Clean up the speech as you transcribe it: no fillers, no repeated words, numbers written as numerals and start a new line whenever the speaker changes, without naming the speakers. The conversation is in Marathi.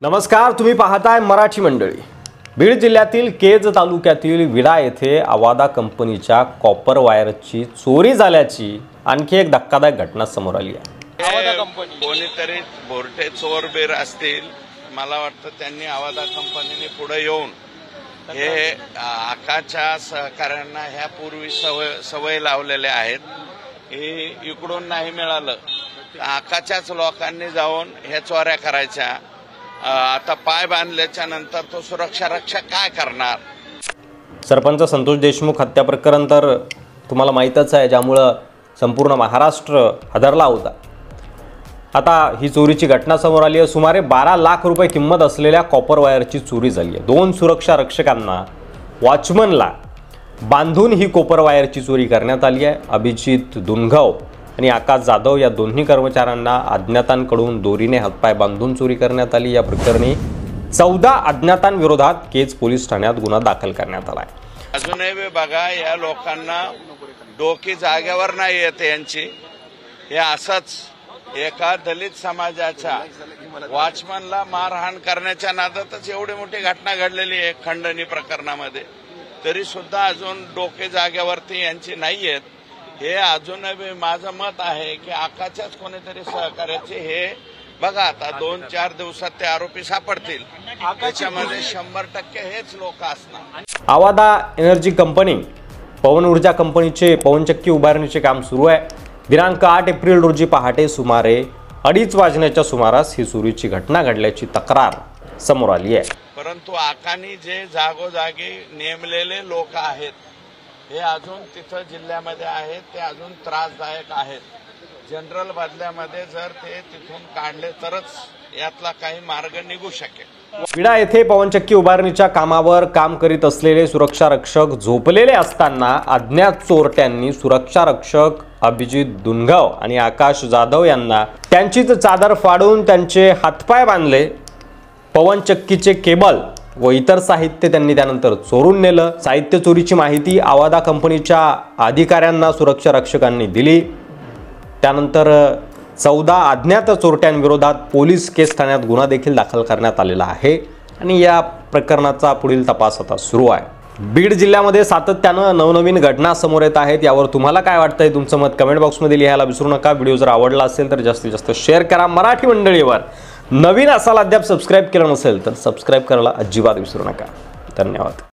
नमस्कार, तुम्ही पाहताय मराठी मंडळी। बीड जिल्ह्यातील केज तालुक्यातील विडा येथे आवादा कंपनीच्या कॉपर वायरची चोरी झाल्याची आणखी एक धक्कादायक घटना समोर आली आहे।
आवादा कंपनी कोणीतरी बोरटे चोर बेर असतील, मला वाटतं त्यांनी आवादा कंपनीने पुढे येऊन हे आकाच्या सहकार्यांना ह्या पूर्वी सवय लावलेल्या आहेत। हे इकडून नाही मिळालं आकाच्याच लोकांनी जाऊन हे चोऱ्या करायच्या। आता पाय बांधल्याच्या नंतर तो सुरक्षा रक्षक काय करणार।
सरपंच संतोष देशमुख हत्या प्रकरण तर तुम्हाला माहीतच आहे, ज्यामुळे संपूर्ण महाराष्ट्र हादरला होता। आता ही चोरीची घटना समोर आली आहे। सुमारे 12 लाख रुपये किंमत असलेल्या कॉपर वायरची चोरी झाली आहे। 2 सुरक्षा रक्षकांना वॉचमनला बांधून ही कॉपर वायरची चोरी करण्यात आली आहे। अभिजित दुनगाव आणि आकाश जाधव या दोन्ही कर्मचाऱ्यांना अज्ञातांकडून दोरीने हातपाय बांधून चोरी करण्यात आली। या प्रकरणी 14 अज्ञातांविरोधात केज पोलीस ठाण्यात गुन्हा दाखल करण्यात आला आहे।
अजूनही बघा, या लोकांना डोकी जागेवर नाही येते यांची। हे असंच एका दलित समाजाच्या वॉचमनला मारहाण करण्याच्या नादातच एवढी मोठी घटना घडलेली आहे खंडणी प्रकरणामध्ये, तरी सुद्धा अजून डोके जागेवरती यांची नाही आहेत। हे अजूनही माझं मत आहे की आकाच्याच कोणीतरी सहकार्याचे हे बघा, आता 2-4 दिवसात ते आरोपी सापडतील, त्याच्यामध्ये 100% हेच लोक असणार।
आवादा एनर्जी कंपनी पवन ऊर्जा कंपनीचे पवनचक्की उभारणीचे काम सुरू आहे। दिनांक 8 एप्रिल रोजी पहाटे सुमारे 2:30 वाजण्याच्या सुमारास ही चोरीची घटना घडल्याची तक्रार समोर आली आहे।
परंतु आकानी जे जागोजागी नेमलेले लोक आहेत हे अजून तिथं जिल्ह्यामध्ये आहेत, ते अजून त्रासदायक आहेत। जनरल बदल्यामध्ये जर ते तिथून काढले तरच यातला काही मार्ग निघू शकेल।
विडा येथे पवनचक्की उभारणीच्या कामावर काम करीत असलेले सुरक्षा रक्षक झोपलेले असताना अज्ञात चोरट्यांनी सुरक्षा रक्षक अभिजित दुनगाव आणि आकाश जाधव यांना त्यांचीच चादर फाडून त्यांचे हातपाय बांधले। पवनचक्कीचे केबल व इतर साहित्य त्यांनी त्यानंतर चोरून नेलं। साहित्य चोरीची माहिती आवादा कंपनीच्या अधिकाऱ्यांना सुरक्षा रक्षकांनी दिली। त्यानंतर 14 अज्ञात चोरट्यांविरोधात पोलीस केस ठाण्यात गुन्हा देखील दाखल करण्यात आलेला आहे आणि या प्रकरणाचा पुढील तपास आता सुरू आहे। बीड जिल्ह्यामध्ये सातत्यानं नवनवीन घटना समोर येत आहेत। यावर तुम्हाला काय वाटतंय? तुमचं मत कमेंट बॉक्समध्ये लिहायला विसरू नका। व्हिडिओ जर आवडला असेल तर जास्तीत जास्त शेअर करा। मराठी मंडळीवर नवीन असाल, अद्याप सबस्क्राइब केलं नसेल तर सबस्क्राइब करायला अजिबात विसरू नका। धन्यवाद।